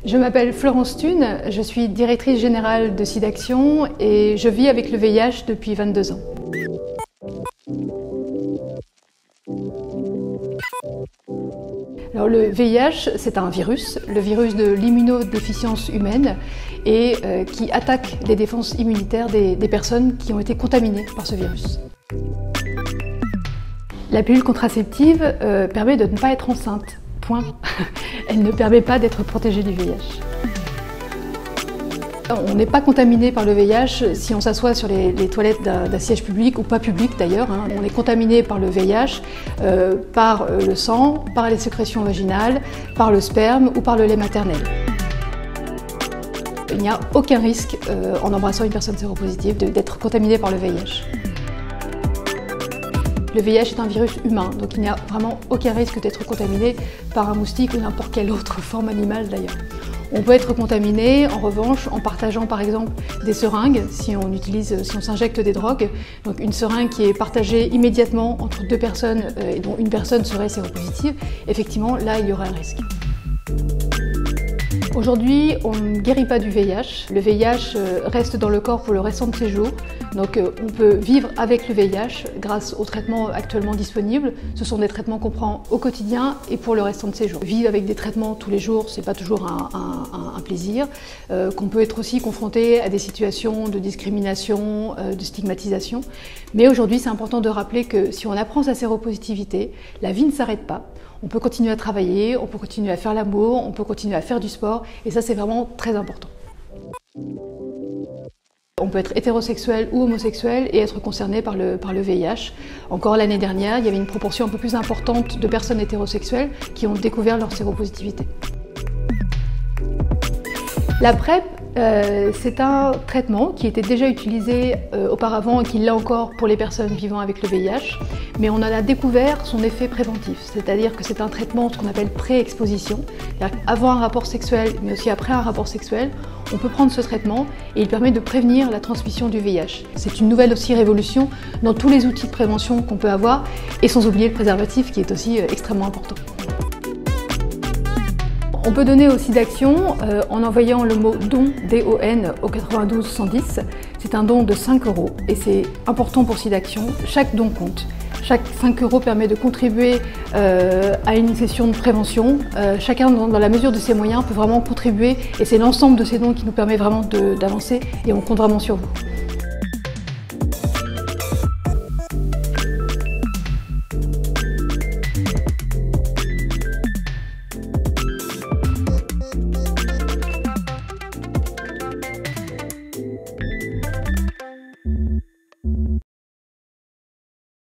Je m'appelle Florence Thune, je suis directrice générale de SIDAction et je vis avec le VIH depuis 22 ans. Alors, le VIH, c'est un virus, le virus de l'immunodéficience humaine et qui attaque les défenses immunitaires des personnes qui ont été contaminées par ce virus. La pilule contraceptive permet de ne pas être enceinte, point. Elle ne permet pas d'être protégée du VIH. On n'est pas contaminé par le VIH si on s'assoit sur les toilettes d'un siège public ou pas public d'ailleurs. On est contaminé par le VIH par le sang, par les sécrétions vaginales, par le sperme ou par le lait maternel. Il n'y a aucun risque en embrassant une personne séropositive d'être contaminé par le VIH. Le VIH est un virus humain, donc il n'y a vraiment aucun risque d'être contaminé par un moustique ou n'importe quelle autre forme animale d'ailleurs. On peut être contaminé, en revanche, en partageant par exemple des seringues, si on s'injecte des drogues. Donc une seringue qui est partagée immédiatement entre deux personnes et dont une personne serait séropositive, effectivement, là, il y aura un risque. Aujourd'hui, on ne guérit pas du VIH. Le VIH reste dans le corps pour le restant de ses jours. Donc on peut vivre avec le VIH grâce aux traitements actuellement disponibles. Ce sont des traitements qu'on prend au quotidien et pour le restant de ses jours. Vivre avec des traitements tous les jours, c'est pas toujours un plaisir. Qu'on peut être aussi confronté à des situations de discrimination, de stigmatisation. Mais aujourd'hui, c'est important de rappeler que si on apprend sa séropositivité, la vie ne s'arrête pas. On peut continuer à travailler, on peut continuer à faire l'amour, on peut continuer à faire du sport, et ça c'est vraiment très important. On peut être hétérosexuel ou homosexuel et être concerné par le VIH. Encore l'année dernière, il y avait une proportion un peu plus importante de personnes hétérosexuelles qui ont découvert leur séropositivité. La PrEP, c'est un traitement qui était déjà utilisé auparavant et qui l'est encore pour les personnes vivant avec le VIH, mais on en a découvert son effet préventif, c'est-à-dire que c'est un traitement, ce qu'on appelle pré-exposition, avant un rapport sexuel, mais aussi après un rapport sexuel, on peut prendre ce traitement et il permet de prévenir la transmission du VIH. C'est une nouvelle aussi révolution dans tous les outils de prévention qu'on peut avoir, et sans oublier le préservatif qui est aussi extrêmement important. On peut donner au SIDAction en envoyant le mot don, D-O-N, au 92 110. C'est un don de 5 € et c'est important pour SIDAction. Chaque don compte. Chaque 5 € permet de contribuer à une session de prévention. Chacun, dans la mesure de ses moyens, peut vraiment contribuer et c'est l'ensemble de ces dons qui nous permet vraiment d'avancer et on compte vraiment sur vous.